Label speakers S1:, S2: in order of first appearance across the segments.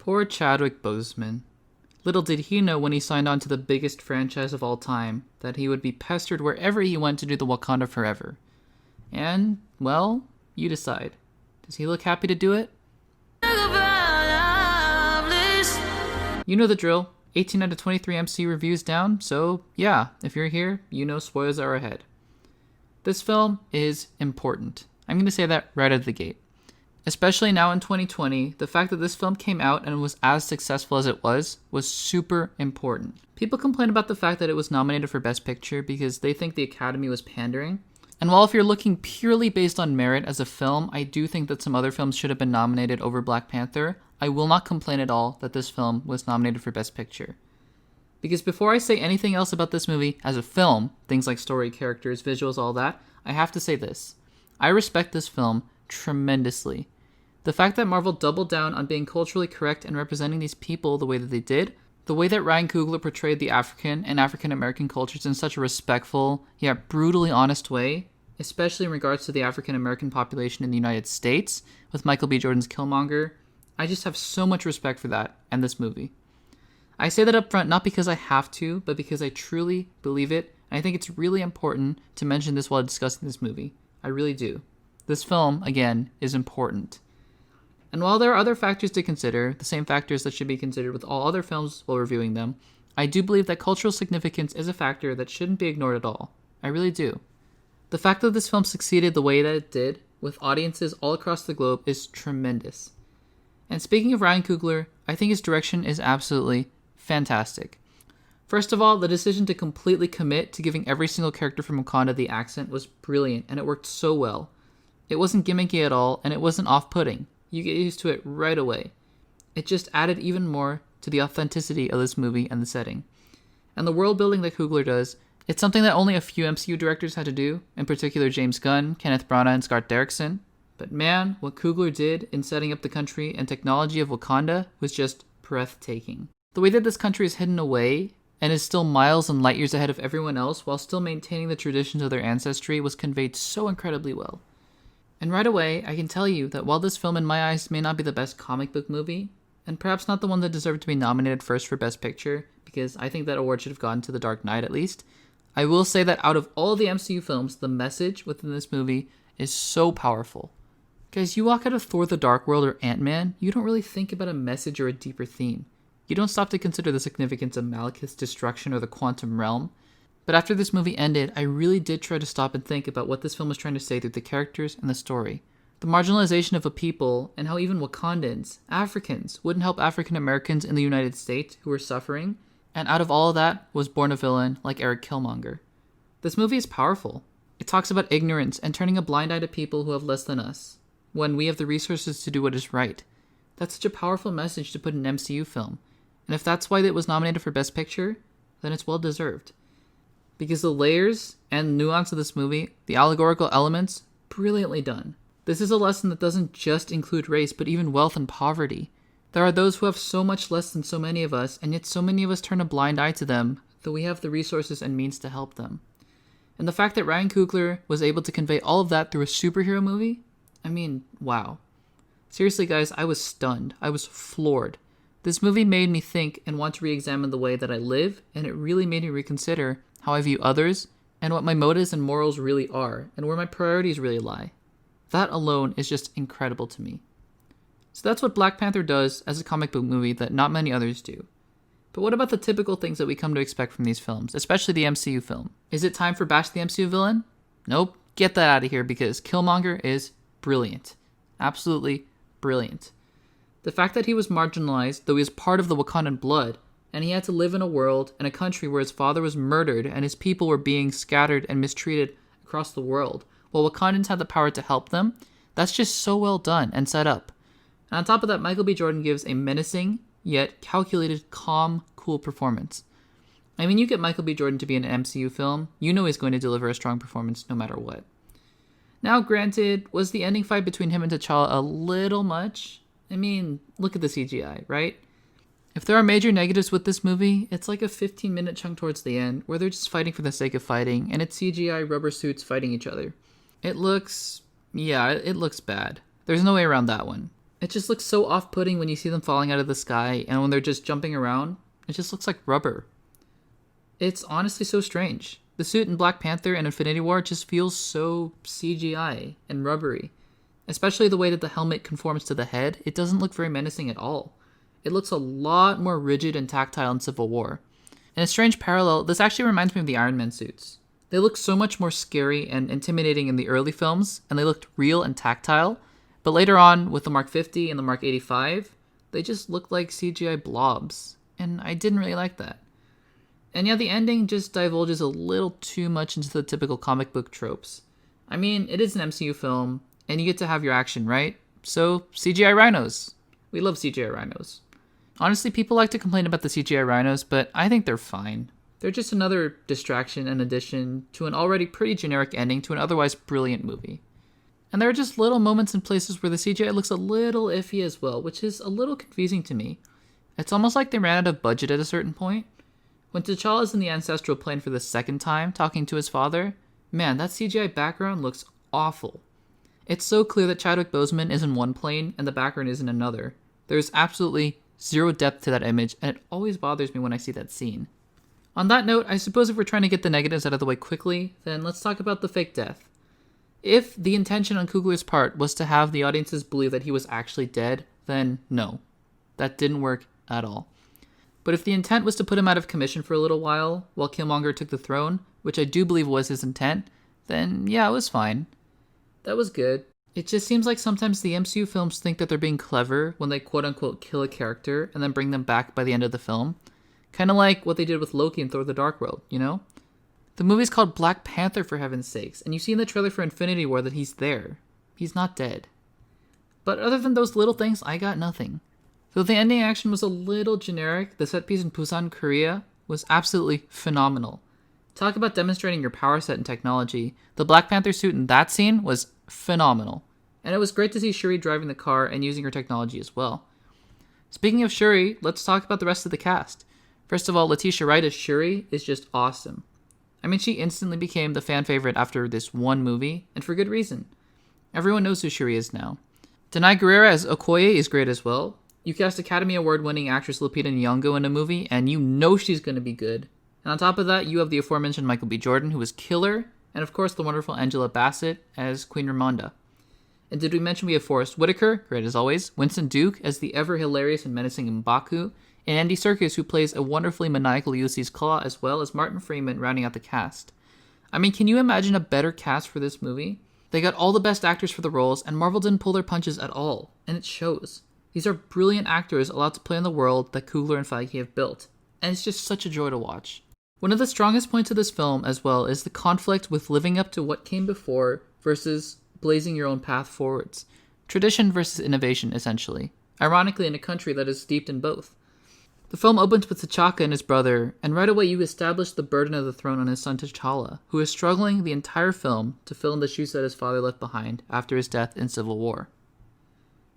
S1: Poor Chadwick Boseman. Little did he know when he signed on to the biggest franchise of all time that he would be pestered wherever he went to do the Wakanda Forever. And, well, you decide. Does he look happy to do it? You know the drill. 18 out of 23 MCU reviews down, so yeah, if you're here, you know spoilers are ahead. This film is important. I'm going to say that right out of the gate. Especially now in 2020, the fact that this film came out and was as successful as it was super important. People complain about the fact that it was nominated for Best Picture because they think the Academy was pandering. And while if you're looking purely based on merit as a film, I do think that some other films should have been nominated over Black Panther, I will not complain at all that this film was nominated for Best Picture. Because before I say anything else about this movie as a film, things like story, characters, visuals, all that, I have to say this. I respect this film tremendously. The fact that Marvel doubled down on being culturally correct and representing these people the way that they did, the way that Ryan Coogler portrayed the African and African American cultures in such a respectful, yet brutally honest way, especially in regards to the African American population in the United States, with Michael B. Jordan's Killmonger, I just have so much respect for that and this movie. I say that up front not because I have to, but because I truly believe it, and I think it's really important to mention this while discussing this movie. I really do. This film, again, is important. And while there are other factors to consider, the same factors that should be considered with all other films while reviewing them, I do believe that cultural significance is a factor that shouldn't be ignored at all. I really do. The fact that this film succeeded the way that it did, with audiences all across the globe, is tremendous. And speaking of Ryan Coogler, I think his direction is absolutely fantastic. First of all, the decision to completely commit to giving every single character from Wakanda the accent was brilliant, and it worked so well. It wasn't gimmicky at all, and it wasn't off-putting. You get used to it right away. It just added even more to the authenticity of this movie and the setting. And the world building that Coogler does, it's something that only a few MCU directors had to do, in particular James Gunn, Kenneth Branagh, and Scott Derrickson. But man, what Coogler did in setting up the country and technology of Wakanda was just breathtaking. The way that this country is hidden away and is still miles and light years ahead of everyone else while still maintaining the traditions of their ancestry was conveyed so incredibly well. And right away, I can tell you that while this film in my eyes may not be the best comic book movie, and perhaps not the one that deserved to be nominated first for Best Picture, because I think that award should have gone to The Dark Knight at least, I will say that out of all the MCU films, the message within this movie is so powerful. Guys, you walk out of Thor: The Dark World or Ant-Man, you don't really think about a message or a deeper theme. You don't stop to consider the significance of Malekith's destruction or the quantum realm. But after this movie ended, I really did try to stop and think about what this film was trying to say through the characters and the story. The marginalization of a people, and how even Wakandans, Africans, wouldn't help African Americans in the United States who were suffering, and out of all of that was born a villain like Eric Killmonger. This movie is powerful. It talks about ignorance and turning a blind eye to people who have less than us, when we have the resources to do what is right. That's such a powerful message to put in an MCU film, and if that's why it was nominated for Best Picture, then it's well deserved. Because the layers and nuance of this movie, the allegorical elements, brilliantly done. This is a lesson that doesn't just include race, but even wealth and poverty. There are those who have so much less than so many of us, and yet so many of us turn a blind eye to them, though we have the resources and means to help them. And the fact that Ryan Coogler was able to convey all of that through a superhero movie, I mean, wow. Seriously guys, I was stunned. I was floored. This movie made me think and want to re-examine the way that I live, and it really made me reconsider how I view others, and what my motives and morals really are, and where my priorities really lie. That alone is just incredible to me. So that's what Black Panther does as a comic book movie that not many others do. But what about the typical things that we come to expect from these films, especially the MCU film? Is it time for Bash the MCU villain? Nope, get that out of here because Killmonger is brilliant. Absolutely brilliant. The fact that he was marginalized, though he was part of the Wakandan blood, and he had to live in a world and a country where his father was murdered and his people were being scattered and mistreated across the world, while Wakandans had the power to help them, that's just so well done and set up. And on top of that, Michael B. Jordan gives a menacing, yet calculated, calm, cool performance. I mean, you get Michael B. Jordan to be in an MCU film, you know he's going to deliver a strong performance no matter what. Now, granted, was the ending fight between him and T'Challa a little much? I mean, look at the CGI, right? If there are major negatives with this movie, it's like a 15-minute chunk towards the end where they're just fighting for the sake of fighting, and it's CGI rubber suits fighting each other. It looks bad. There's no way around that one. It just looks so off-putting when you see them falling out of the sky, and when they're just jumping around, it just looks like rubber. It's honestly so strange. The suit in Black Panther and Infinity War just feels so CGI and rubbery. Especially the way that the helmet conforms to the head, it doesn't look very menacing at all. It looks a lot more rigid and tactile in Civil War. In a strange parallel, this actually reminds me of the Iron Man suits. They looked so much more scary and intimidating in the early films, and they looked real and tactile, but later on, with the Mark 50 and the Mark 85, they just looked like CGI blobs, and I didn't really like that. And yeah, the ending just divulges a little too much into the typical comic book tropes. I mean, it is an MCU film, and you get to have your action, right? So, CGI rhinos. We love CGI rhinos. Honestly, people like to complain about the CGI rhinos, but I think they're fine. They're just another distraction and addition to an already pretty generic ending to an otherwise brilliant movie. And there are just little moments and places where the CGI looks a little iffy as well, which is a little confusing to me. It's almost like they ran out of budget at a certain point. When T'Challa is in the ancestral plane for the second time talking to his father, man, that CGI background looks awful. It's so clear that Chadwick Boseman is in one plane and the background is in another. There's absolutely zero depth to that image, and it always bothers me when I see that scene. On that note, I suppose if we're trying to get the negatives out of the way quickly, then let's talk about the fake death. If the intention on Coogler's part was to have the audiences believe that he was actually dead, then no. That didn't work at all. But if the intent was to put him out of commission for a little while Killmonger took the throne, which I do believe was his intent, then yeah, it was fine. That was good. It just seems like sometimes the MCU films think that they're being clever when they quote-unquote kill a character and then bring them back by the end of the film. Kind of like what they did with Loki in Thor the Dark World, you know? The movie's called Black Panther, for heaven's sakes, and you see in the trailer for Infinity War that he's there. He's not dead. But other than those little things, I got nothing. Though the ending action was a little generic, the set piece in Busan, Korea was absolutely phenomenal. Talk about demonstrating your power set and technology. The Black Panther suit in that scene was phenomenal. And it was great to see Shuri driving the car and using her technology as well. Speaking of Shuri, let's talk about the rest of the cast. First of all, Letitia Wright as Shuri is just awesome. I mean, she instantly became the fan favorite after this one movie, and for good reason. Everyone knows who Shuri is now. Danai Gurira as Okoye is great as well. You cast Academy Award-winning actress Lupita Nyong'o in a movie, and you know she's going to be good. And on top of that, you have the aforementioned Michael B. Jordan, who was killer, and of course the wonderful Angela Bassett as Queen Ramonda. And did we mention we have Forrest Whitaker, great as always, Winston Duke as the ever-hilarious and menacing M'Baku, and Andy Serkis, who plays a wonderfully maniacal Ulysses Claw, as well as Martin Freeman rounding out the cast. I mean, can you imagine a better cast for this movie? They got all the best actors for the roles, and Marvel didn't pull their punches at all, and it shows. These are brilliant actors allowed to play in the world that Coogler and Feige have built, and it's just such a joy to watch. One of the strongest points of this film, as well, is the conflict with living up to what came before versus blazing your own path forwards. Tradition versus innovation, essentially. Ironically, in a country that is steeped in both. The film opens with T'Chaka and his brother, and right away you establish the burden of the throne on his son T'Challa, who is struggling the entire film to fill in the shoes that his father left behind after his death in Civil War.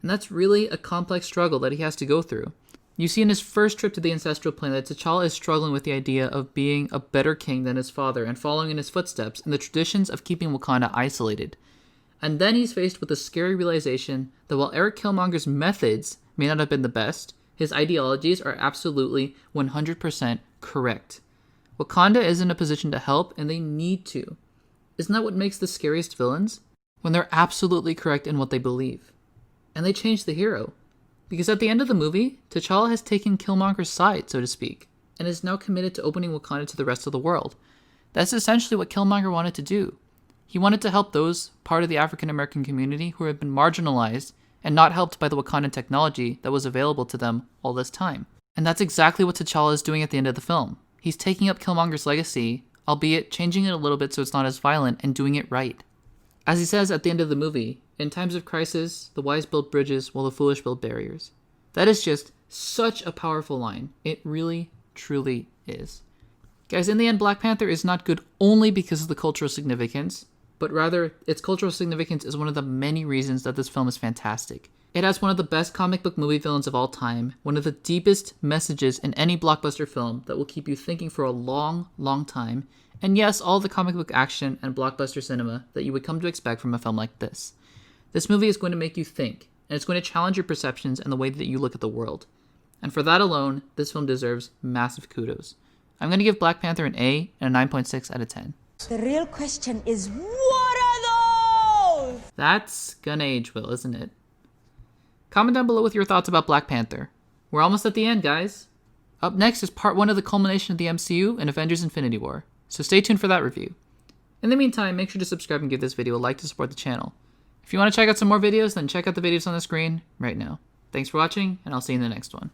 S1: And that's really a complex struggle that he has to go through. You see in his first trip to the ancestral plane that T'Challa is struggling with the idea of being a better king than his father and following in his footsteps in the traditions of keeping Wakanda isolated. And then he's faced with the scary realization that while Eric Killmonger's methods may not have been the best, his ideologies are absolutely 100% correct. Wakanda is in a position to help, and they need to. Isn't that what makes the scariest villains? When they're absolutely correct in what they believe. And they change the hero. Because at the end of the movie, T'Challa has taken Killmonger's side, so to speak, and is now committed to opening Wakanda to the rest of the world. That's essentially what Killmonger wanted to do. He wanted to help those part of the African American community who had been marginalized and not helped by the Wakandan technology that was available to them all this time. And that's exactly what T'Challa is doing at the end of the film. He's taking up Killmonger's legacy, albeit changing it a little bit so it's not as violent, and doing it right. As he says at the end of the movie, in times of crisis, the wise build bridges while the foolish build barriers. That is just such a powerful line. It really, truly is. Guys, in the end, Black Panther is not good only because of the cultural significance, but rather, its cultural significance is one of the many reasons that this film is fantastic. It has one of the best comic book movie villains of all time, one of the deepest messages in any blockbuster film that will keep you thinking for a long, long time, and yes, all the comic book action and blockbuster cinema that you would come to expect from a film like this. This movie is going to make you think, and it's going to challenge your perceptions and the way that you look at the world. And for that alone, this film deserves massive kudos. I'm going to give Black Panther an A and a 9.6 out of 10.
S2: The real question is, what are those?
S1: That's gonna age well, isn't it? Comment down below with your thoughts about Black Panther. We're almost at the end, guys. Up next is part 1 of the culmination of the MCU and Avengers Infinity War, so stay tuned for that review. In the meantime, make sure to subscribe and give this video a like to support the channel. If you want to check out some more videos, then check out the videos on the screen right now. Thanks for watching, and I'll see you in the next one.